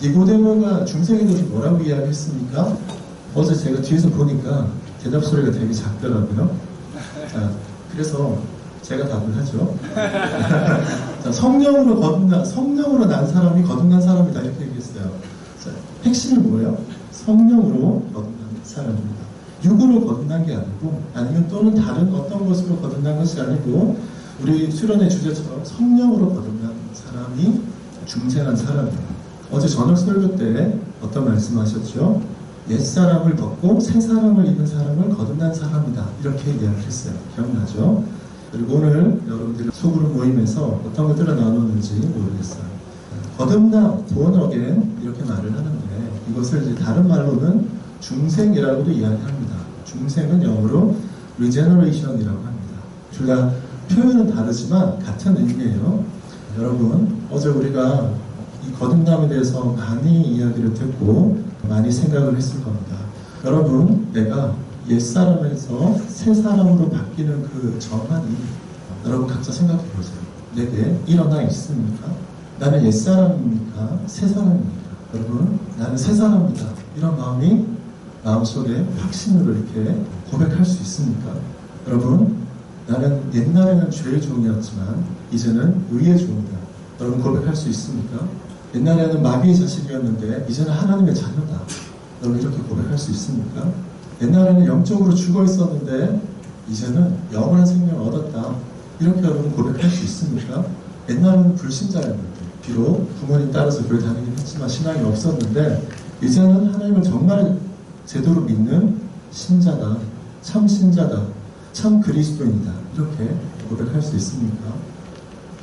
니고데모가 중생에게 뭐라고 이야기했습니까? 어제 제가 뒤에서 보니까 대답 소리가 되게 작더라고요. 자, 그래서 제가 답을 하죠. 자, 성령으로 난 사람이 거듭난 사람이다 이렇게 얘기했어요. 자, 핵심이 뭐예요? 성령으로 거듭난 사람입니다. 육으로 거듭난 게 아니고, 아니면 또는 다른 어떤 것으로 거듭난 것이 아니고, 우리 수련의 주제처럼 성령으로 거듭난 사람이 중생한 사람이에요. 어제 저녁 설교 때 어떤 말씀하셨죠? 옛사람을 벗고 새사람을 입은 사람을 거듭난 사람이다 이렇게 이야기를 했어요. 기억나죠? 그리고 오늘 여러분들이 소그룹 모임에서 어떤 것들을 나눴는지 모르겠어요. 거듭남, born again 이렇게 말을 하는데, 이것을 이제 다른 말로는 중생이라고도 이야기합니다. 중생은 영어로 regeneration이라고 합니다. 둘 다 표현은 다르지만 같은 의미예요. 여러분, 어제 우리가 이 거듭남에 대해서 많이 이야기를 듣고 많이 생각을 했을 겁니다. 여러분, 내가 옛사람에서 새사람으로 바뀌는 그 전환이 여러분 각자 생각해 보세요. 내게 일어나 있습니까? 나는 옛사람입니까? 새사람입니까? 여러분, 나는 새사람이다. 이런 마음이 마음속에 확신으로 이렇게 고백할 수 있습니까? 여러분, 나는 옛날에는 죄의 종이었지만 이제는 의의 종이다. 여러분 고백할 수 있습니까? 옛날에는 마귀의 자식이었는데 이제는 하나님의 자녀다. 여러분 이렇게 고백할 수 있습니까? 옛날에는 영적으로 죽어 있었는데 이제는 영원한 생명을 얻었다. 이렇게 여러분 고백할 수 있습니까? 옛날에는 불신자였는데, 비록 부모님 따라서 교회 다니긴 했지만 신앙이 없었는데 이제는 하나님을 정말 제대로 믿는 신자다. 참 신자다. 참 그리스도인이다. 이렇게 고백할 수 있습니까?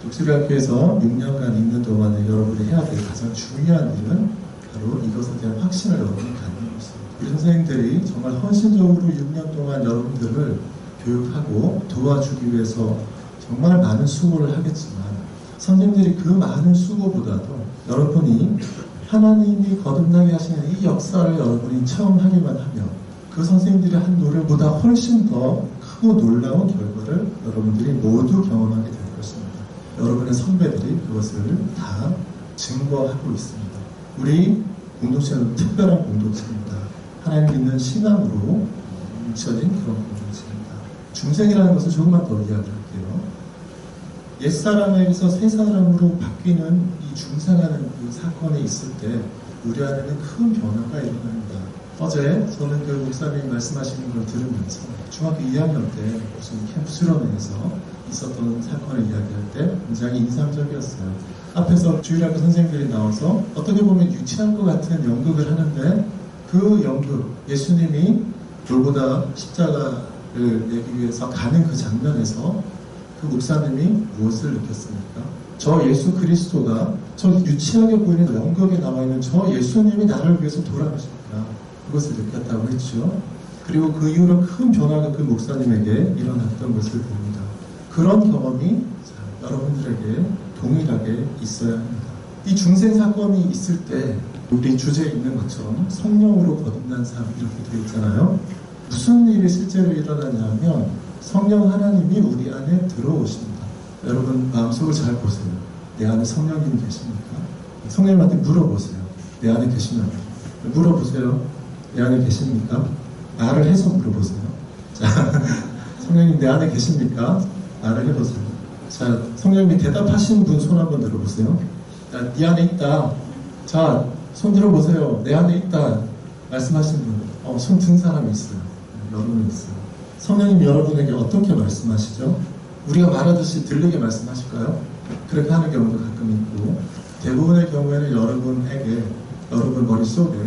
독수리학교에서 6년간 있는 동안에 여러분이 해야 될 가장 중요한 일은 바로 이것에 대한 확신을 여러분이 갖는 것입니다. 우리 선생님들이 정말 헌신적으로 6년 동안 여러분들을 교육하고 도와주기 위해서 정말 많은 수고를 하겠지만, 선생님들이 그 많은 수고보다도 여러분이 하나님이 거듭나게 하시는 이 역사를 여러분이 체험하기만 하면 그 선생님들이 한 노력보다 훨씬 더 크고 놀라운 결과를 여러분들이 모두 경험하게 될 것입니다. 여러분의 선배들이 그것을 다 증거하고 있습니다. 우리 공동체는 특별한 공동체입니다. 하나님 믿는 신앙으로 뭉쳐진 그런 공동체입니다. 중생이라는 것을 조금만 더 이야기할게요. 옛사람에게서 새사람으로 바뀌는 이 중생하는 그 사건이 있을 때 우리 안에는 큰 변화가 일어납니다. 어제 저는 그 목사님이 말씀하시는 걸 들으면서 중학교 2학년 때 무슨 캠프 수련회에서 있었던 사건을 이야기할 때 굉장히 인상적이었어요. 앞에서 주일학교 선생님들이 나와서 어떻게 보면 유치한 것 같은 연극을 하는데, 그 연극, 예수님이 돌보다 십자가를 내기 위해서 가는 그 장면에서 그 목사님이 무엇을 느꼈습니까? 저 예수 그리스도가, 저 유치하게 보이는 연극에 나와 있는 저 예수님이 나를 위해서 돌아가셨구나. 그것을 느꼈다고 했죠. 그리고 그 이후로 큰 변화가 그 목사님에게 일어났던 것을 봅니다. 그런 경험이 여러분들에게 동일하게 있어야 합니다. 이 중생 사건이 있을 때 우리 주제에 있는 것처럼 성령으로 거듭난 사람 이렇게 되어 있잖아요. 무슨 일이 실제로 일어나냐면 성령 하나님이 우리 안에 들어오십니다. 여러분 마음속을 잘 보세요. 내 안에 성령님이 계십니까? 성령님한테 물어보세요. 내 안에 계시면 물어보세요. 내 안에 계십니까? 말을 해서 물어보세요. 자, 성령님 내 안에 계십니까? 말을 해보세요. 자, 성령님이 대답하시는 분 손 한번 들어보세요. 자, 네 안에 있다. 자, 손 들어보세요. 내 안에 있다. 말씀하시는 분. 손 든 사람이 있어요. 여러분 있어요. 성령님 여러분에게 어떻게 말씀하시죠? 우리가 말하듯이 들리게 말씀하실까요? 그렇게 하는 경우도 가끔 있고, 대부분의 경우에는 여러분에게, 여러분 머릿속에,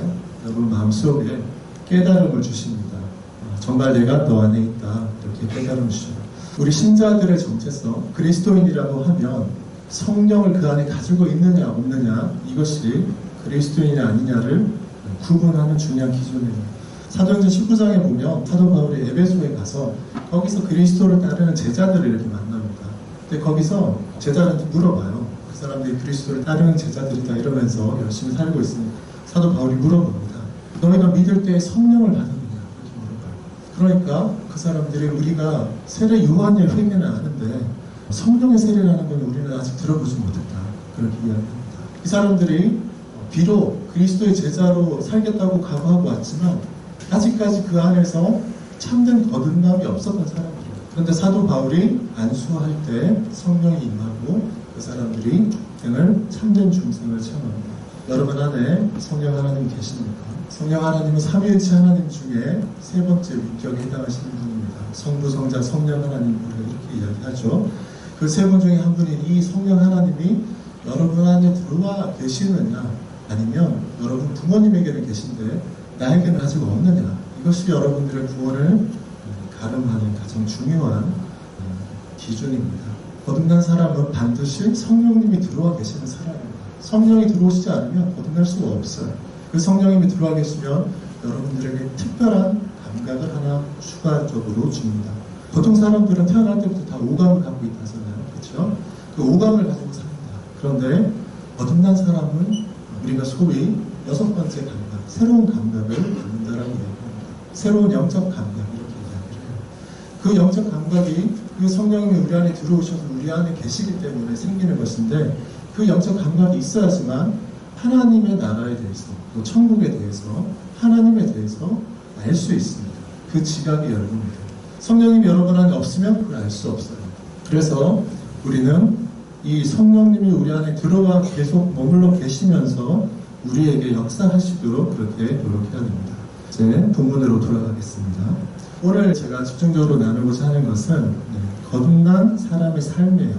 여러분 마음속에 깨달음을 주십니다. 정말 내가 너 안에 있다. 이렇게 깨달음을 주셔요. 우리 신자들의 정체성, 그리스도인이라고 하면 성령을 그 안에 가지고 있느냐 없느냐, 이것이 그리스도인이 아니냐를 구분하는 중요한 기준입니다. 사도행전 19장에 보면 사도 바울이 에베소에 가서 거기서 그리스도를 따르는 제자들을 이렇게 만납니다. 근데 거기서 제자들한테 물어봐요. 그 사람들이 그리스도를 따르는 제자들이다 이러면서 열심히 살고 있으니까 사도 바울이 물어봅니다. 너희가 믿을 때 성령을 받았느냐? 이렇게 물어봐요. 그러니까 그 사람들이 우리가 세례 요한의 회개는 아는데 성령의 세례라는 건 우리는 아직 들어보지 못했다. 그렇게 이야기합니다. 이 사람들이 비록 그리스도의 제자로 살겠다고 각오하고 왔지만 아직까지 그 안에서 참된 거듭남이 없었던 사람들이에요. 그런데 사도 바울이 안수할 때 성령이 임하고 그 사람들이 등을 참된 중생을 체험합니다. 여러분 안에 성령 하나님 계십니까? 성령 하나님은 삼위일체 하나님 중에 세 번째 위격에 해당하시는 분입니다. 성부, 성자, 성령 하나님을 이렇게 이야기하죠. 그 세 분 중에 한 분인 이 성령 하나님이 여러분 안에 들어와 계시느냐, 아니면 여러분 부모님에게는 계신데 나에게는 아직 없느냐, 이것이 여러분들의 구원을 가름하는 가장 중요한 기준입니다. 거듭난 사람은 반드시 성령님이 들어와 계시는 사람입니다. 성령이 들어오시지 않으면 거듭날 수가 없어요. 그 성령님이 들어와 계시면 여러분들에게 특별한 감각을 하나 추가적으로 줍니다. 보통 사람들은 태어날 때부터 다 오감을 갖고 있다잖아요. 그렇죠? 그 오감을 가지고 삽니다. 그런데 거듭난 사람은 우리가 소위 6번째 감각, 새로운 감각을 갖는다라고 이야기합니다. 새로운 영적 감각, 이렇게 이야기를 해요. 그 영적 감각이 그 성령님이 우리 안에 들어오셔서 우리 안에 계시기 때문에 생기는 것인데, 그 영적 감각이 있어야지만 하나님의 나라에 대해서, 또 천국에 대해서, 하나님에 대해서 알 수 있습니다. 그 지각이 열립니다. 성령님이 여러분 안에 없으면 그걸 알 수 없어요. 그래서 우리는 이 성령님이 우리 안에 들어와 계속 머물러 계시면서 우리에게 역사하시도록 그렇게 노력해야 됩니다. 이제 본문으로 돌아가겠습니다. 오늘 제가 집중적으로 나누고자 하는 것은 거듭난 사람의 삶이에요.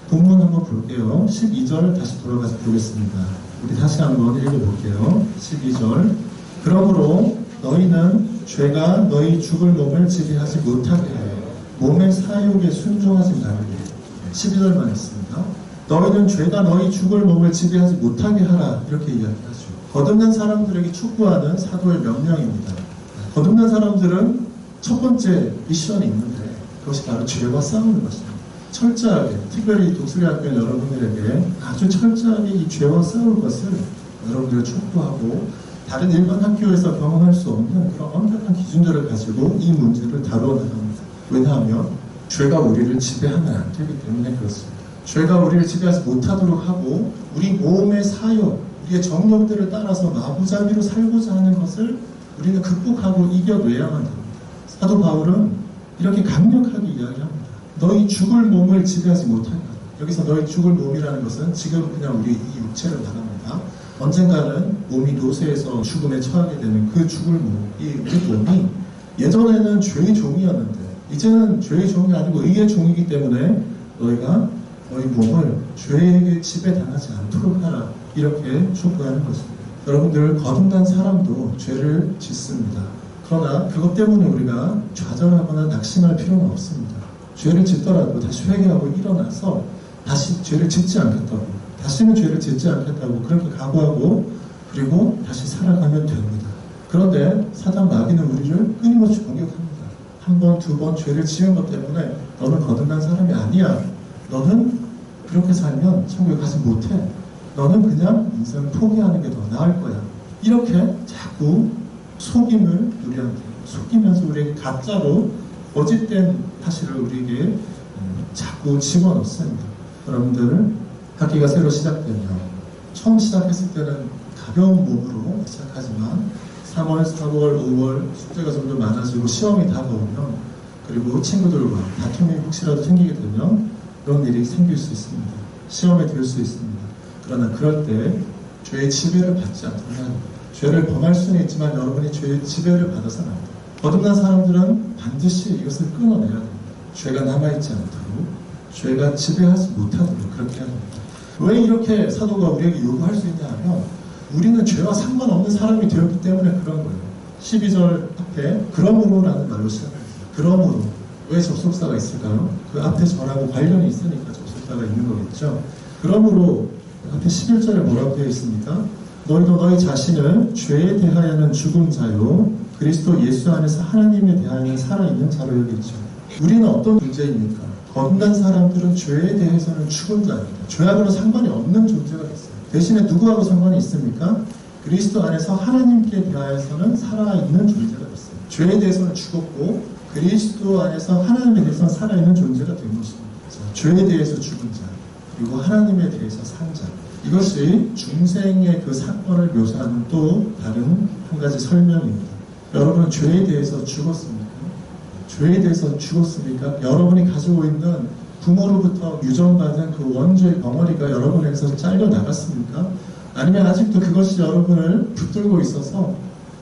본문 한번 볼게요. 12절 다시 돌아가서 보겠습니다. 우리 다시 한번 읽어볼게요. 12절. 그러므로 너희는 죄가 너희 죽을 몸을 지배하지 못하게 하여 몸의 사욕에 순종하지 말으리. 12절만 있습니다. 너희는 죄가 너희 죽을 몸을 지배하지 못하게 하라, 이렇게 이야기하죠. 거듭난 사람들에게 촉구하는 사도의 명령입니다. 거듭난 사람들은 첫 번째 미션이 있는데 그것이 바로 죄와 싸우는 것입니다. 철저하게, 특별히 독수리학교 여러분들에게 아주 철저하게 이 죄와 싸울 것을 여러분들을 촉구하고, 다른 일반 학교에서 경험할 수 없는 그런 엄격한 기준들을 가지고 이 문제를 다루어 나갑니다. 왜냐하면 죄가 우리를 지배하면 안 되기 때문에 그렇습니다. 죄가 우리를 지배하지 못하도록 하고, 우리 몸의 사욕, 우리의 정욕들을 따라서 마구잡이로 살고자 하는 것을 우리는 극복하고 이겨내야만 됩니다. 사도 바울은 이렇게 강력하게 이야기합니다. 너희 죽을 몸을 지배하지 못하게 하라. 여기서 너희 죽을 몸이라는 것은 지금 그냥 우리 이 육체를 말합니다. 언젠가는 몸이 노쇠해서 죽음에 처하게 되는 그 죽을 몸, 이 우리 몸이 예전에는 죄의 종이었는데 이제는 죄의 종이 아니고 의의 종이기 때문에 너희가 너희 몸을 죄에게 지배당하지 않도록 하라, 이렇게 촉구하는 것입니다. 여러분들, 거듭난 사람도 죄를 짓습니다. 그러나 그것 때문에 우리가 좌절하거나 낙심할 필요는 없습니다. 죄를 짓더라도 다시 회개하고 일어나서 다시 죄를 짓지 않겠다고, 다시는 죄를 짓지 않겠다고 그렇게 각오하고 그리고 다시 살아가면 됩니다. 그런데 사단 마귀는 우리를 끊임없이 공격합니다. 한 번, 두 번 죄를 지은 것 때문에 너는 거듭난 사람이 아니야. 너는 그렇게 살면 천국에 가지 못해. 너는 그냥 인생을 포기하는 게 더 나을 거야. 이렇게 자꾸 속임을 우리한테 속이면서 우리에게 가짜로 거짓된 사실을 우리에게 자꾸 집어넣습니다. 여러분들, 학기가 새로 시작되면 처음 시작했을 때는 가벼운 몸으로 시작하지만 3월, 4월, 5월 숙제가 좀 더 많아지고 시험이 다가오면, 그리고 친구들과 다툼이 혹시라도 생기게 되면 그런 일이 생길 수 있습니다. 시험에 들 수 있습니다. 그러나 그럴 때 죄의 지배를 받지 않도록 합니다. 죄를 범할 수는 있지만 여러분이 죄의 지배를 받아서는 안 됩니다. 거듭난 사람들은 반드시 이것을 끊어내야 됩니다. 죄가 남아있지 않도록, 죄가 지배하지 못하도록 그렇게 해야 됩니다. 왜 이렇게 사도가 우리에게 요구할 수 있냐 하면, 우리는 죄와 상관없는 사람이 되었기 때문에 그런 거예요. 12절 앞에 그러므로라는 말로 시작합니다. 그러므로. 왜 접속사가 있을까요? 그 앞에 저라고 관련이 있으니까 접속사가 있는 거겠죠. 그러므로 앞에 11절에 뭐라고 되어 있습니까? 너희도 너희 자신을 죄에 대하여는 죽은 자요 그리스도 예수 안에서 하나님에 대하여는 살아있는 자로 여기죠. 우리는 어떤 존재입니까? 거듭난 사람들은 죄에 대해서는 죽은 자입니다. 죄하고는 상관이 없는 존재가 됐어요. 대신에 누구하고 상관이 있습니까? 그리스도 안에서 하나님께 대하여서는 살아있는 존재가 됐어요. 죄에 대해서는 죽었고 그리스도 안에서 하나님에 대해서는 살아있는 존재가 된 것입니다. 자, 죄에 대해서 죽은 자, 그리고 하나님에 대해서 산 자. 이것이 중생의 그 사건을 묘사하는 또 다른 한 가지 설명입니다. 여러분은 죄에 대해서 죽었습니까? 죄에 대해서 죽었습니까? 여러분이 가지고 있는 부모로부터 유전받은 그 원죄의 덩어리가 여러분에게서 잘려 나갔습니까? 아니면 아직도 그것이 여러분을 붙들고 있어서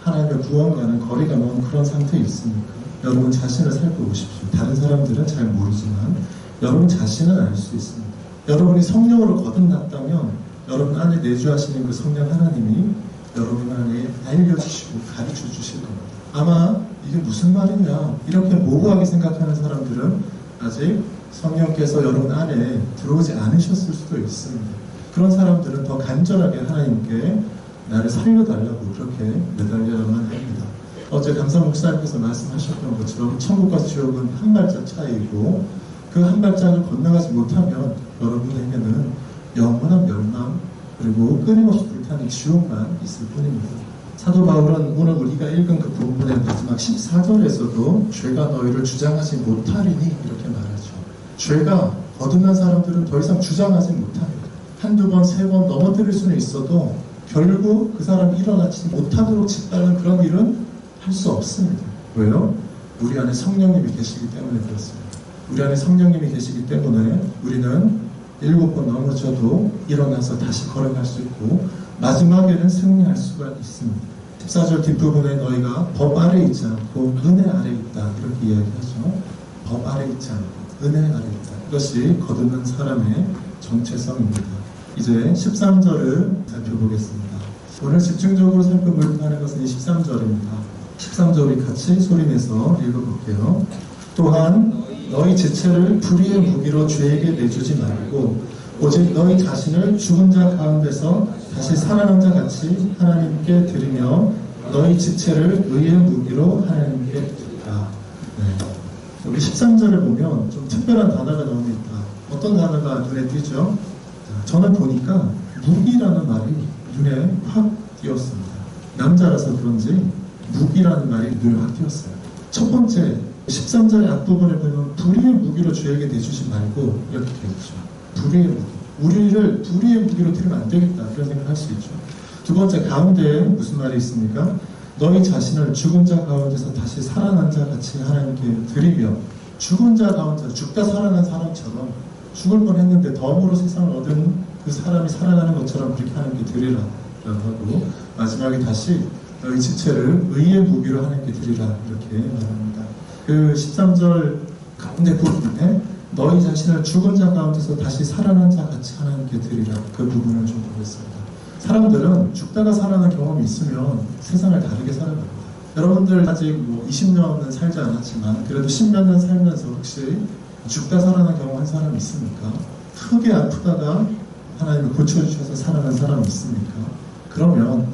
하나님의 구원과는 거리가 먼 그런 상태에 있습니까? 여러분 자신을 살펴보십시오. 다른 사람들은 잘 모르지만 여러분 자신은 알 수 있습니다. 여러분이 성령으로 거듭났다면 여러분 안에 내주하시는 그 성령 하나님이 여러분 안에 알려주시고 가르쳐주실 겁니다. 아마 이게 무슨 말이냐 이렇게 모호하게 생각하는 사람들은 아직 성령께서 여러분 안에 들어오지 않으셨을 수도 있습니다. 그런 사람들은 더 간절하게 하나님께 나를 살려달라고 그렇게 매달려야만 합니다. 어제 감사 목사님께서 말씀하셨던 것처럼 천국과 지옥은 한 발짝 차이고 그 한 발짝을 건너가지 못하면 여러분에게는 영원한 멸망 그리고 끊임없이 불타는 지옥만 있을 뿐입니다. 사도 바울은 오늘 우리가 읽은 그 본문의 마지막 14절에서도 죄가 너희를 주장하지 못하리니 이렇게 말하죠. 죄가 거듭난 사람들은 더 이상 주장하지 못합니다. 한두 번, 세 번 넘어뜨릴 수는 있어도 결국 그 사람이 일어나지 못하도록 짓밟는 그런 일은 할 수 없습니다. 왜요? 우리 안에 성령님이 계시기 때문에 그렇습니다. 우리 안에 성령님이 계시기 때문에 우리는 7번 넘어져도 일어나서 다시 걸어갈 수 있고 마지막에는 승리할 수가 있습니다. 14절 뒷부분에 너희가 법 아래 있지 않고 은혜 아래 있다 이렇게 이야기하죠. 법 아래 있지 않고 은혜 아래 있다. 이것이 거듭난 사람의 정체성입니다. 이제 13절을 살펴보겠습니다. 오늘 집중적으로 살펴보려고 하는 것은 이 13절입니다. 13절 우리 같이 소리내서 읽어볼게요. 또한 너희 지체를 불의의 무기로 죄에게 내주지 말고 오직 너희 자신을 죽은 자 가운데서 다시 살아난 자 같이 하나님께 드리며 너희 지체를 의의 무기로 하나님께 드리라. 네. 여기 13절을 보면 좀 특별한 단어가 나옵니다. 어떤 단어가 눈에 띄죠? 저는 보니까 무기라는 말이 눈에 확 띄었습니다. 남자라서 그런지 무기라는 말이 눈에 확 띄었어요. 첫 번째 13절의 앞부분에 보면 불의의 무기로 죄에게 내주지 말고 이렇게 되어 있죠. 불의의 무기. 우리를 불의의 무기로 드리면 안 되겠다 이런 생각을 할 수 있죠. 두 번째 가운데에 무슨 말이 있습니까? 너희 자신을 죽은 자 가운데서 다시 살아난 자 같이 하나님께 드리며 죽은 자 가운데 죽다 살아난 사람처럼 죽을 뻔했는데 덤으로 세상을 얻은 그 사람이 살아나는 것처럼 그렇게 하나님께 드리라 라고 하고 마지막에 다시 너희 지체를 의의 무기로 하나님께 드리라 이렇게 말합니다. 그 13절 가운데 부분에 너희 자신을 죽은 자 가운데서 다시 살아난 자 같이 하나님께 드리라 그 부분을 좀 보겠습니다. 사람들은 죽다가 살아난 경험이 있으면 세상을 다르게 살아갑니다. 여러분들 아직 20년은 살지 않았지만 그래도 10몇 년 살면서 혹시 죽다 살아난 경험 한 사람 있습니까? 크게 아프다가 하나님이 고쳐주셔서 살아난 사람 있습니까? 그러면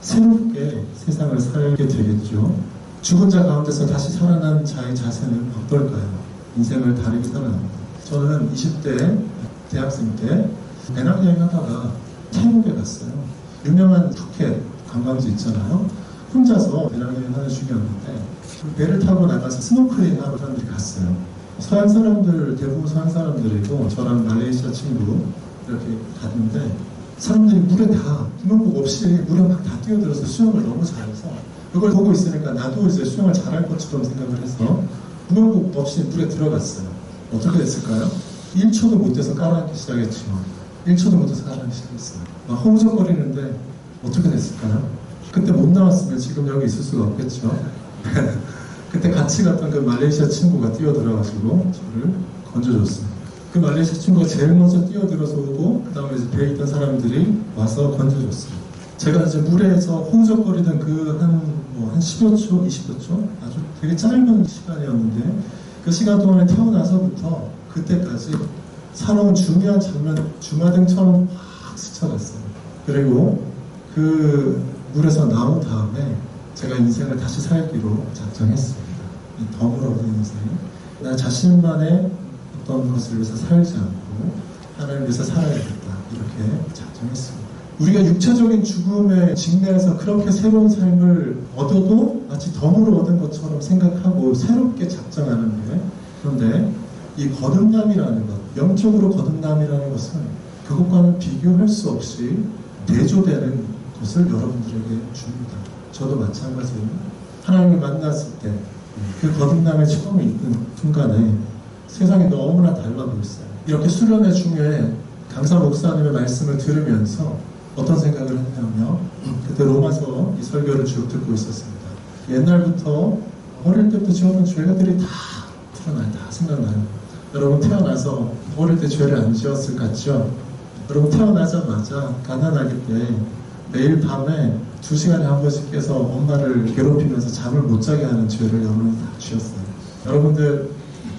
새롭게 세상을 살게 되겠죠. 죽은 자 가운데서 다시 살아난 자의 자세는 어떨까요? 인생을 다르게 살아납니다. 저는 20대 대학생 때 배낭여행 하다가 태국에 갔어요. 유명한 푸켓 관광지 있잖아요. 혼자서 배낭여행 하는 중이었는데 배를 타고 나가서 스노클링 하러 사람들이 갔어요. 서양 사람들, 대부분 서양 사람들이고 저랑 말레이시아 친구 이렇게 갔는데 사람들이 물에 다 구명복 없이 물에 막 다 뛰어들어서 수영을 너무 잘해서 그걸 보고 있으니까 나도 이제 수영을 잘할 것처럼 생각을 해서 구명복 없이 물에 들어갔어요. 어떻게 됐을까요? 1초도 못 돼서 깔아앉기 시작했죠. 1초도 못 돼서 깔아앉기 시작했어요. 막 허우적거리는데 어떻게 됐을까요? 그때 못 나왔으면 지금 여기 있을 수가 없겠죠. 그때 같이 갔던 그 말레이시아 친구가 뛰어들어가지고 저를 건져줬습니다. 그 말레이시아 친구가 제일 먼저 뛰어들어서 오고 그 다음에 이제 배에 있던 사람들이 와서 건져줬어요. 제가 이제 물에서 허우적거리던 그 한 10여 초, 20여 초 아주 되게 짧은 시간이었는데 그 시간 동안에 태어나서부터 그때까지 살아온 중요한 장면 주마등처럼 확 스쳐갔어요. 그리고 그 물에서 나온 다음에 제가 인생을 다시 살기로 작정했습니다. 이 덤으로 얻은 인생. 나 자신만의 어떤 것을 위해서 살지 않고 하나님을 위해서 살아야겠다. 이렇게 작정했습니다. 우리가 육체적인 죽음의 직면에서 그렇게 새로운 삶을 얻어도 마치 덤으로 얻은 것처럼 생각하고 새롭게 작정하는데 그런데 이 거듭남이라는 것, 영적으로 거듭남이라는 것은 그것과는 비교할 수 없이 대조되는 것을 여러분들에게 줍니다. 저도 마찬가지예요. 하나님을 만났을 때 그 거듭남의 처음에 있는 순간에 세상이 너무나 달라 보였어요. 이렇게 수련회 중에 강사 목사님의 말씀을 들으면서 어떤 생각을 했냐면, 그때 로마서 이 설교를 쭉 듣고 있었습니다. 옛날부터 어릴 때부터 지었던 죄들이 다 드러나요. 다 생각나요. 여러분 태어나서 어릴 때 죄를 안 지었을 같죠? 여러분 태어나자마자 가난하기 때 매일 밤에 2시간에 한 번씩 깨서 엄마를 괴롭히면서 잠을 못 자게 하는 죄를 여러분이 다 지었어요. 여러분들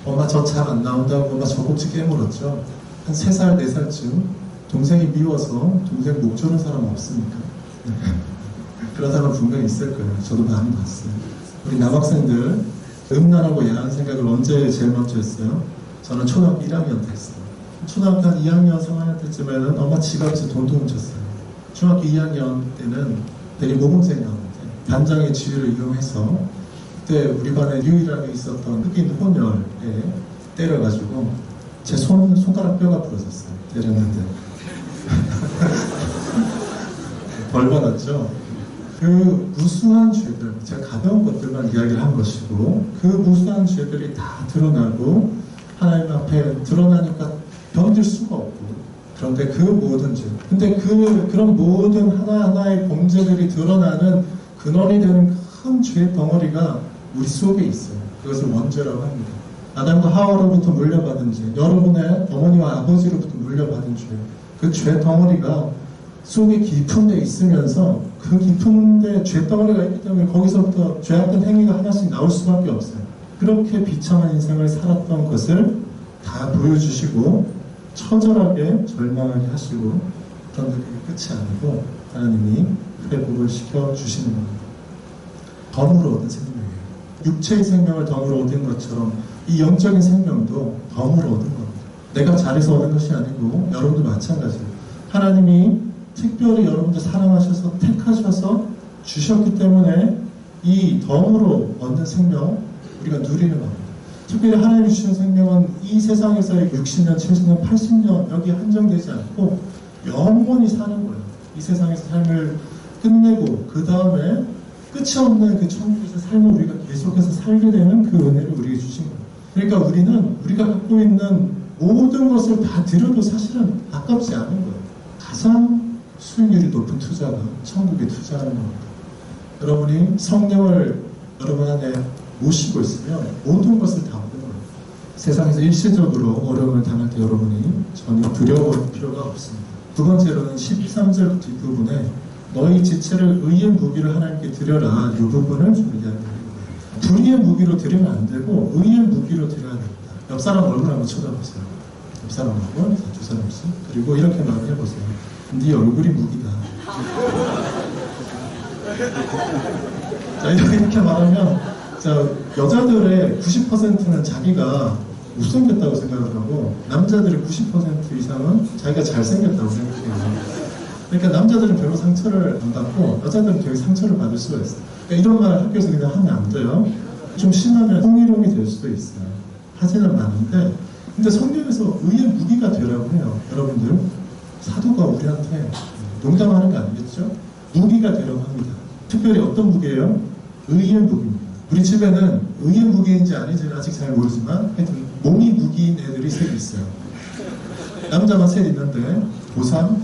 엄마 저 잠 안 나온다고 엄마 젖꼭지 깨물었죠? 한 3살, 4살쯤 동생이 미워서 동생 목 조른 사람 없습니까? 그런 사람 분명히 있을 거예요. 저도 많이 봤어요. 우리 남학생들 음란하고 야한 생각을 언제 제일 먼저 했어요? 저는 초등학교 1학년 때 했어요. 초등학교 한 2학년, 3학년 때쯤에는 엄마 지갑에서 돈도 훔쳤어요. 중학교 2학년 때는 되게 모범생이었는데 반장의 지위를 이용해서 그때 우리 반에 유일하게 있었던 흑인 혼혈에 때려가지고 제 손가락 뼈가 부러졌어요. 때렸는데 벌 받았죠. 그 무수한 죄들, 제가 가벼운 것들만 이야기를 한 것이고 그 무수한 죄들이 다 드러나고 하나님 앞에 드러나니까 견딜 수가 없고, 그런데 그 모든 죄, 근데 그런 모든 하나하나의 범죄들이 드러나는 근원이 되는 큰 죄 덩어리가 우리 속에 있어요. 그것을 원죄라고 합니다. 아담과 하와로부터 물려받은 죄, 여러분의 어머니와 아버지로부터 물려받은 죄, 그 죄 덩어리가 속에 깊은 데 있으면서 그 깊은 데 죄 덩어리가 있기 때문에 거기서부터 죄악된 행위가 하나씩 나올 수밖에 없어요. 그렇게 비참한 인생을 살았던 것을 다 보여주시고 처절하게 절망하게 하시고, 그런데 그게 끝이 아니고 하나님이 회복을 시켜주시는 겁니다. 덤으로 얻은 생명이에요. 육체의 생명을 덤으로 얻은 것처럼 이 영적인 생명도 덤으로 얻은 겁니다. 내가 잘해서 얻은 것이 아니고 여러분도 마찬가지예요. 하나님이 특별히 여러분들 사랑하셔서 택하셔서 주셨기 때문에 이 덤으로 얻는 생명 우리가 누리는 겁니다. 특별히 하나님이 주신 생명은 이 세상에서의 60년, 70년, 80년 여기 한정되지 않고 영원히 사는 거예요. 이 세상에서 삶을 끝내고 그 다음에 끝이 없는 그 천국에서 삶을 우리가 계속해서 살게 되는 그 은혜를 우리에게 주신 거예요. 그러니까 우리는 우리가 갖고 있는 모든 것을 다 드려도 사실은 아깝지 않은 거예요. 가장 수익률이 높은 투자가 천국에 투자하는 겁니다. 여러분이 성령을 여러분 안에 모시고 있으면 모든 것을 다 얻는 거예요. 세상에서 일시적으로 어려움을 당할 때 여러분이 전혀 두려워할 필요가 없습니다. 두 번째로는 13절 뒷부분에 너희 지체를 의의 무기를 하나님께 드려라, 이 부분을 좀 이야기하는 거예요. 불의의 무기로 드리면 안 되고 의의 무기로 드려야 됩니다. 옆 사람 얼굴 한번 쳐다보세요. 옆 사람하고 두 사람씩, 그리고 이렇게 말해보세요. 네 얼굴이 무기다. 자, 이렇게 말하면, 자, 여자들의 90%는 자기가 못생겼다고 생각을 하고 남자들의 90% 이상은 자기가 잘생겼다고 생각해요. 그러니까 남자들은 별로 상처를 안 받고 여자들은 되게 상처를 받을 수가 있어요. 그러니까 이런 말 학교에서 그냥 하면 안 돼요. 좀 심하면 성희롱이 될 수도 있어요. 하지는 않은데, 근데 성경에서 의의 무기가 되라고 해요. 여러분들, 사도가 우리한테 농담하는 거 아니겠죠? 무기가 되라고 합니다. 특별히 어떤 무기예요? 의의 무기입니다. 우리 집에는 의의 무기인지 아닌지는 아직 잘 모르지만 하여튼 몸이 무기인 애들이 셋 있어요. 남자만 셋 있는데 고3,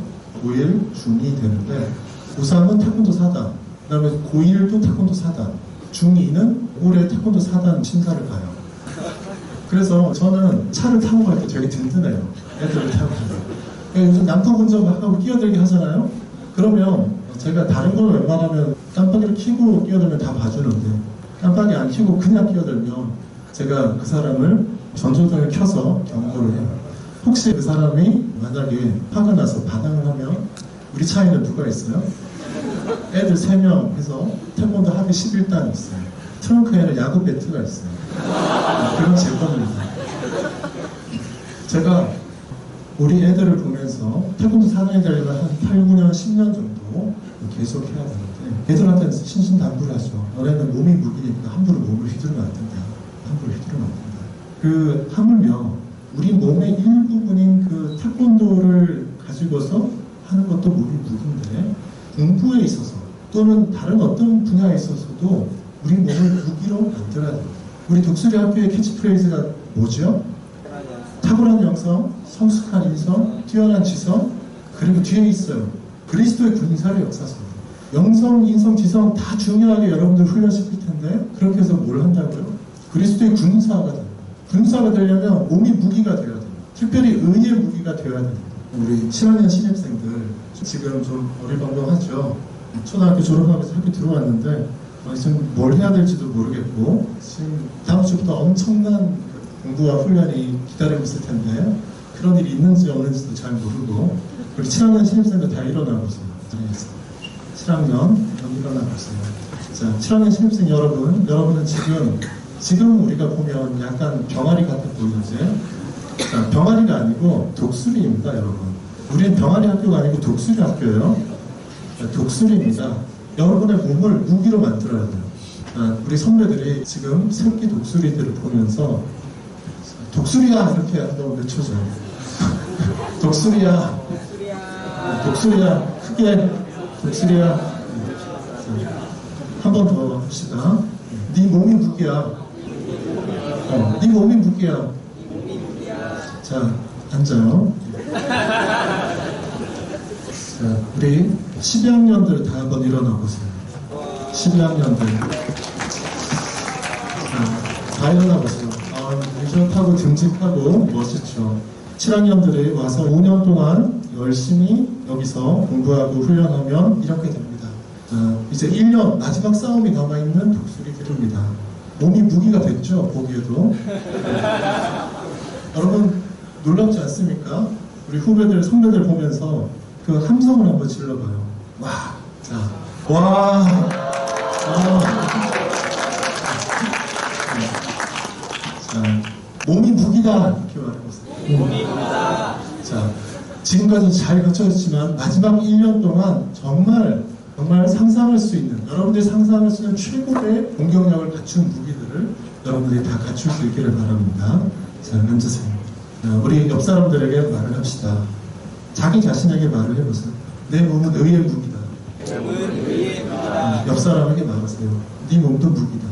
고1, 중2 되는데 고3은 태권도 4단, 그 다음에 고1도 태권도 4단, 중2는 올해 태권도 4단 심사를 가요. 그래서 저는 차를 타고 갈 때 되게 든든해요. 애들을 타고 가요. 요즘 남편 운전하고 끼어들게 하잖아요. 그러면 제가 다른 걸 웬만하면 깜빡이를 켜고 끼어들면 다 봐주는데 깜빡이 안 켜고 그냥 끼어들면 제가 그 사람을 전조등을 켜서 경고를 해요. 혹시 그 사람이 만약에 화가 나서 반항을 하면 우리 차에는 누가 있어요? 애들 3명 해서 태권도 합의 11단이 있어요. 트렁크에는 야구 배트가 있어요. 그건 제 겁니다. 제가 우리 애들을 보면서 태권도 4단이 되려면 한 8, 9년, 10년 정도 계속 해야 되는데 애들한테는 신신당부하죠. 너네는 몸이 무기니까 함부로 몸을 휘두르면 안 된다. 함부로 휘두르면 안 된다. 하물며 우리 몸의 일부분인 그 태권도를 가지고 또는 다른 어떤 분야에 있어서도 우리 몸을 무기로 만들어야 돼요. 우리 독수리 학교의 캐치프레이즈가 뭐죠? 탁월한 영성, 성숙한 인성, 뛰어난 지성, 그리고 뒤에 있어요. 그리스도의 군사의 역사서. 영성, 인성, 지성 다 중요하게 여러분들 훈련시킬 텐데 그렇게 해서 뭘 한다고요? 그리스도의 군사가 돼요. 군사가 되려면 몸이 무기가 되어야 돼요. 특별히 의의 무기가 되어야 돼요. 우리 7학년 신입생들 지금 좀 어리벙벙하죠. 초등학교 졸업하면서 학교 들어왔는데 지금 뭘 해야 될지도 모르겠고 지금 다음 주부터 엄청난 공부와 훈련이 기다리고 있을 텐데 그런 일이 있는지 없는지도 잘 모르고 우리 7학년 신입생들 다 일어나보세요. 7학년 일어나보세요. 자, 7학년 신입생 여러분은 지금 우리가 보면 약간 병아리 같아 보이는지 자, 병아리가 아니고 독수리입니다, 여러분. 우리는 병아리 학교가 아니고 독수리 학교예요. 자, 독수리입니다. 여러분의 몸을 무기로 만들어야 돼요. 자, 우리 선배들이 지금 새끼 독수리들을 보면서 독수리야 이렇게 한번 외쳐줘요. 독수리야, 독수리야, 크게 독수리야. 한 번 더 합시다. 네 몸이 무기야. 네 몸이 무기야. 자, 앉아요. 자, 우리 12학년들 다 한번 일어나 보세요. 12학년들. 자, 다 일어나 보세요. 유전하고 듬직하고 멋있죠. 7학년들이 와서 5년 동안 열심히 여기서 공부하고 훈련하면 이렇게 됩니다. 이제 1년 마지막 싸움이 남아있는 독수리들입니다. 몸이 무기가 됐죠, 보기에도. 여러분 놀랍지 않습니까? 우리 후배들, 선배들 보면서 그 함성을 한번 질러봐요. 와, 자, 와, 자, 몸이 무기다 이렇게 말해보세요. 몸이 무기다. 자, 지금까지 잘 갖춰졌지만 마지막 1년 동안 정말 상상할 수 있는, 여러분들이 상상할 수 있는 최고의 공격력을 갖춘 무기들을 여러분들이 다 갖출 수 있기를 바랍니다. 자, 앉으세요. 우리 옆 사람들에게 말을 합시다. 자기 자신에게 말을 해보세요. 내 몸은 의의 무기다. 옆 사람에게 말하세요. 네 몸도 무기다.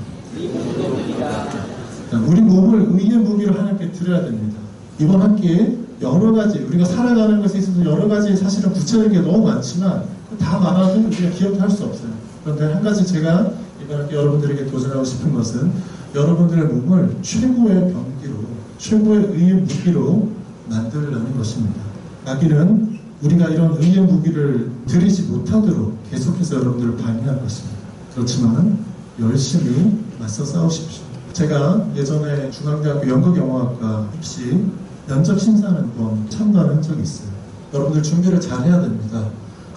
우리 몸을 의의 무기로 하나님께 드려야 됩니다. 이번 학기에 여러 가지, 우리가 살아가는 것에 있어서 여러 가지 사실은 구체적인 게 너무 많지만 다 말하면 우리가 기억할 수 없어요. 그런데 한 가지 제가 이번 학기 여러분들에게 도전하고 싶은 것은 여러분들의 몸을 최고의 병기로, 최고의 의의 무기로 만들려는 것입니다. 마귀는 우리가 이런 의의 무기를 들이지 못하도록 계속해서 여러분들을 방해할 것입니다. 그렇지만 열심히 맞서 싸우십시오. 제가 예전에 중앙대학교 연극영화학과 입시 면접 심사하는 번 참가한 적이 있어요. 여러분들 준비를 잘 해야 됩니다.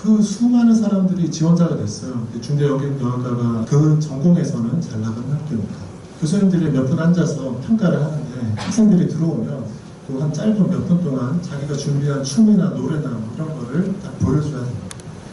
그 수많은 사람들이 지원자가 됐어요. 중대연극영화과가 그 전공에서는 잘 나가는 학교입니다. 교수님들이 몇 분 앉아서 평가를 하는데 학생들이 들어오면 또 한 짧은 몇 분 동안 자기가 준비한 춤이나 노래나 이런 거를 딱 보여줘야 됩니다.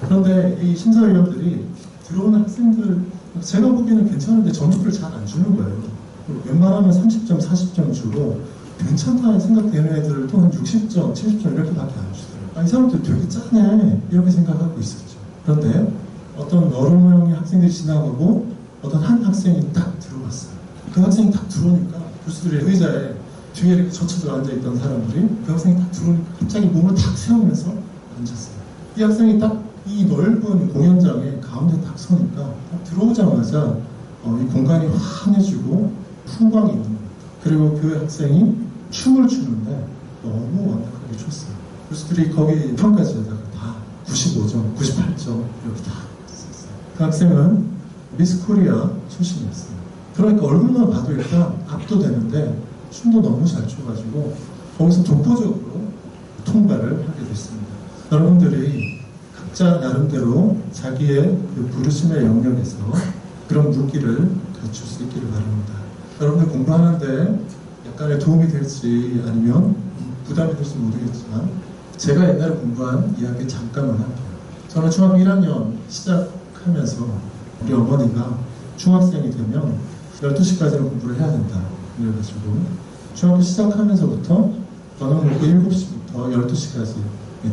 그런데 이 심사위원들이 들어오는 학생들 제가 보기에는 괜찮은데 점수를 잘 안 주는 거예요. 웬만하면 30점, 40점 주고 괜찮다 생각되는 애들을 또 한 60점, 70점 이렇게밖에 안 주더라고요. 이 사람들 되게 짜네 이렇게 생각하고 있었죠. 그런데 어떤 여러 명의 학생들이 지나가고 어떤 한 학생이 딱 들어왔어요. 그 학생이 딱 들어오니까 교수들의 의자에 뒤에 이렇게 젖혀져 앉아있던 사람들이 그 학생이 딱 들어오니까 갑자기 몸을 탁 세우면서 앉았어요. 이 학생이 딱 이 넓은 공연장에 가운데 딱 서니까 딱 들어오자마자 이 공간이 환해지고 풍광이 있는 거예요. 그리고 그 학생이 춤을 추는데 너무 완벽하게 췄어요. 교수들이 거기 평가지에다가 다 95점, 98점 이렇게 다 썼어요. 그 학생은 미스 코리아 출신이었어요. 그러니까 얼굴만 봐도 일단 압도되는데 춤도 너무 잘 춰가지고 거기서 독보적으로 통과를 하게 됐습니다. 여러분들이 각자 나름대로 자기의 그 부르심의 영역에서 그런 무기를 갖출 수 있기를 바랍니다. 여러분들 공부하는데 약간의 도움이 될지 아니면 부담이 될지 모르겠지만 제가 옛날에 공부한 이야기 잠깐만 할게요. 저는 중학교 1학년 시작하면서 우리 어머니가 중학생이 되면 12시까지는 공부를 해야 된다. 그래가지고 중학교 시작하면서부터 저녁 먹고 7시부터 12시까지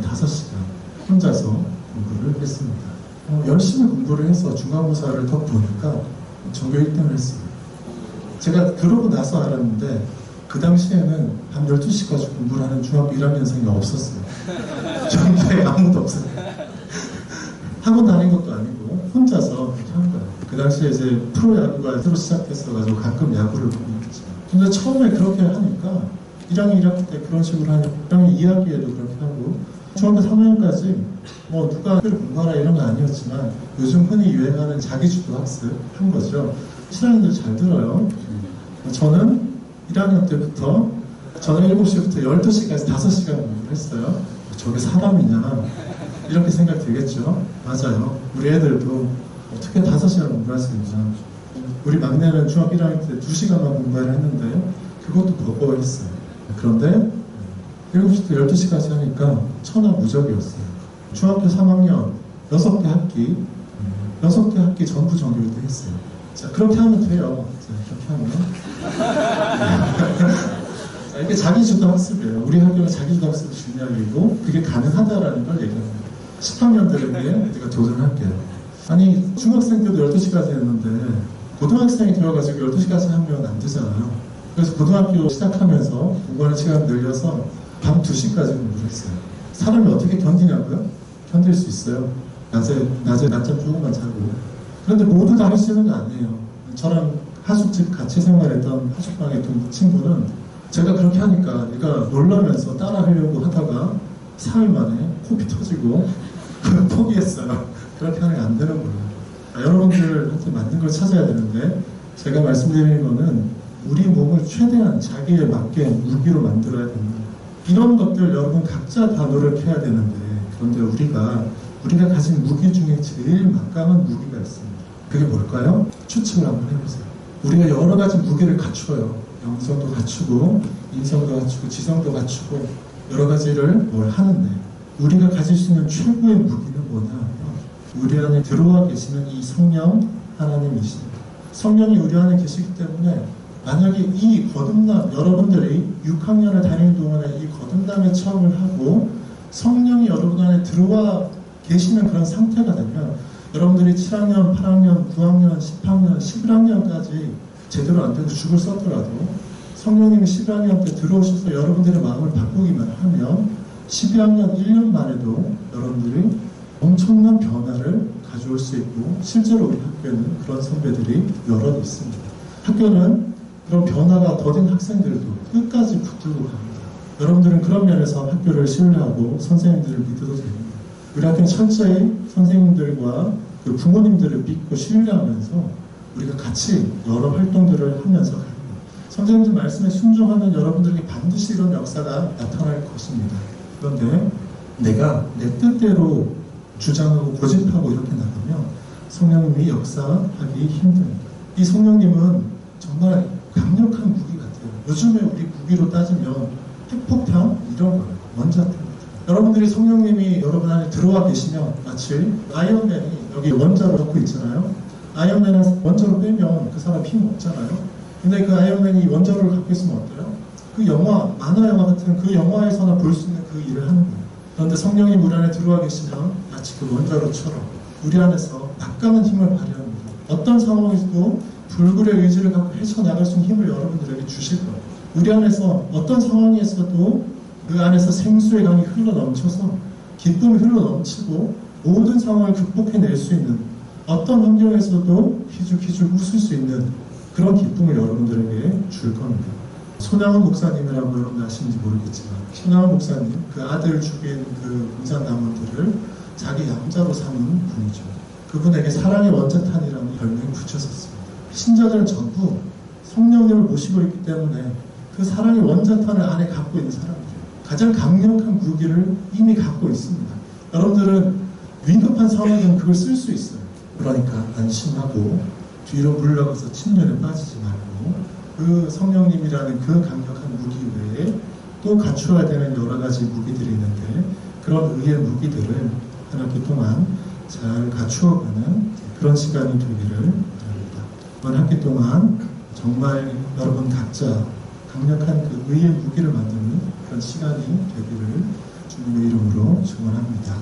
5시간 혼자서 공부를 했습니다. 열심히 공부를 해서 중간고사를 더 보니까 전교 1등을 했어요. 제가 그러고 나서 알았는데 그 당시에는 밤 12시까지 공부를 하는 중학교 1학년생이 없었어요. 전교에 아무도 없어요. 학원 다닌 것도 아니고 혼자서 그렇게 한 거예요. 그 당시에 이제 프로야구가 새로 시작했어가지고 가끔 야구를 보긴 했지만, 근데 처음에 그렇게 하니까 1학년 1학기 때 그런 식으로 하니까 1학년 2학기에도 그렇게 하고 중학교 3학년까지 뭐 누가 학교를 공부하라 이런 건 아니었지만 요즘 흔히 유행하는 자기주도 학습 한 거죠. 신학년들 잘 들어요. 저는 1학년 때부터 저는 7시부터 12시까지 5시간 공부를 했어요. 저게 사람이냐 이렇게 생각 들겠죠. 맞아요. 우리 애들도 어떻게 5시간 공부할 수 있나. 우리 막내는 중학교 1학년 때 2시간만 공부를 했는데 그것도 버거워했어요. 그런데 7시부터 12시까지 하니까 천하무적이었어요. 중학교 3학년 6개 학기 6개 학기 전부 전교를 했어요. 자, 그렇게 하면 돼요. 자, 그렇게 하면 자, 이게 자기주도 학습이에요. 우리 학교는 자기주도 학습이 중요하고 그게 가능하다라는 걸 얘기합니다. 10학년들에게 우리가 도전할게요. 아니 중학생 때도 12시까지 했는데 고등학생이 되어가지고 12시까지 하면 안 되잖아요. 그래서 고등학교 시작하면서 공부하는 시간을 늘려서 밤 2시까지 공부를 했어요. 사람이 어떻게 견디냐고요? 견딜 수 있어요. 낮에 낮잠 조금만 자고. 그런데 모두 다 할 수 있는 거 아니에요. 저랑 하숙집 같이 생활했던 하숙방에 있던 친구는 제가 그렇게 하니까 얘가 놀라면서 따라 하려고 하다가 사흘 만에 코피 터지고 포기했어요. 그렇게 하는 게 안 되는 거예요. 여러분들한테 맞는 걸 찾아야 되는데 제가 말씀드리는 거는 우리 몸을 최대한 자기에 맞게 무기로 만들어야 됩니다. 이런 것들 여러분 각자 다 노력해야 되는데 그런데 우리가 가진 무기 중에 제일 막강한 무기가 있습니다. 그게 뭘까요? 추측을 한번 해보세요. 우리가 여러 가지 무기를 갖춰요. 영성도 갖추고 인성도 갖추고 지성도 갖추고 여러 가지를 뭘 하는데 우리가 가질 수 있는 최고의 무기는 뭐냐? 우리 안에 들어와 계시는 이 성령 하나님이십니다. 성령이 우리 안에 계시기 때문에 만약에 이 거듭남, 여러분들이 6학년을 다니는 동안에 이 거듭남의 체험을 하고 성령이 여러분 안에 들어와 계시는 그런 상태가 되면 여러분들이 7학년, 8학년, 9학년, 10학년, 11학년까지 제대로 안 되고 죽을 썼더라도 성령님이 11학년 때 들어오셔서 여러분들의 마음을 바꾸기만 하면 12학년 1년 만에도 여러분들이 엄청난 변화를 가져올 수 있고 실제로 우리 학교에는 그런 선배들이 여러 있습니다. 학교는 그런 변화가 더딘 학생들도 끝까지 붙들고 갑니다. 여러분들은 그런 면에서 학교를 신뢰하고 선생님들을 믿어도 됩니다. 우리 학교는 철저히 선생님들과 그 부모님들을 믿고 신뢰하면서 우리가 같이 여러 활동들을 하면서 갑니다. 선생님들 말씀에 순종하면 여러분들에게 반드시 이런 역사가 나타날 것입니다. 그런데 내가 내 뜻대로 주장하고 고집하고 이렇게 나가면 성령님이 역사하기 힘듭니다. 이 성령님은 정말 강력한 무기 같아요. 요즘에 우리 무기로 따지면 핵폭탄 이런 거예요. 원자탄. 여러분들이 성령님이 여러분 안에 들어와 계시면 마치 아이언맨이 여기 원자로 넣고 있잖아요. 아이언맨을 원자로 빼면 그 사람 힘 없잖아요. 근데 그 아이언맨이 원자로를 갖고 있으면 어때요? 그 영화, 만화 영화 같은 그 영화에서나 볼 수 있는 그 일을 하는 거예요. 그런데 성령이 우리 안에 들어와 계시면 마치 그 원자로처럼 우리 안에서 막강한 힘을 발휘합니다. 어떤 상황에서도 불굴의 의지를 갖고 헤쳐나갈 수 있는 힘을 여러분들에게 주실 거예요. 우리 안에서 어떤 상황에서도 그 안에서 생수의 강이 흘러넘쳐서 기쁨이 흘러넘치고 모든 상황을 극복해낼 수 있는 어떤 환경에서도 희죽희죽 웃을 수 있는 그런 기쁨을 여러분들에게 줄 겁니다. 손양원 목사님이라고 여러분 아시는지 모르겠지만 손양원 목사님 그 아들 죽인 그 공산당원들을 자기 양자로 삼은 분이죠. 그분에게 사랑의 원자탄이라는 별명을 붙였었습니다. 신자들은 전부 성령님을 모시고 있기 때문에 그 사랑의 원자탄을 안에 갖고 있는 사람들이에요. 가장 강력한 무기를 이미 갖고 있습니다. 여러분들은 위급한 상황에는 그걸 쓸 수 있어요. 그러니까 안심하고 뒤로 물러가서 침륜에 빠지지 말고 그 성령님이라는 그 강력한 무기 외에 또 갖추어야 되는 여러 가지 무기들이 있는데 그런 의의 무기들을 한 학기 동안 잘 갖추어가는 그런 시간이 되기를 바랍니다. 이번 학기 동안 정말 여러분 각자 강력한 그 의의 무기를 만드는 그런 시간이 되기를 주님의 이름으로 축원합니다.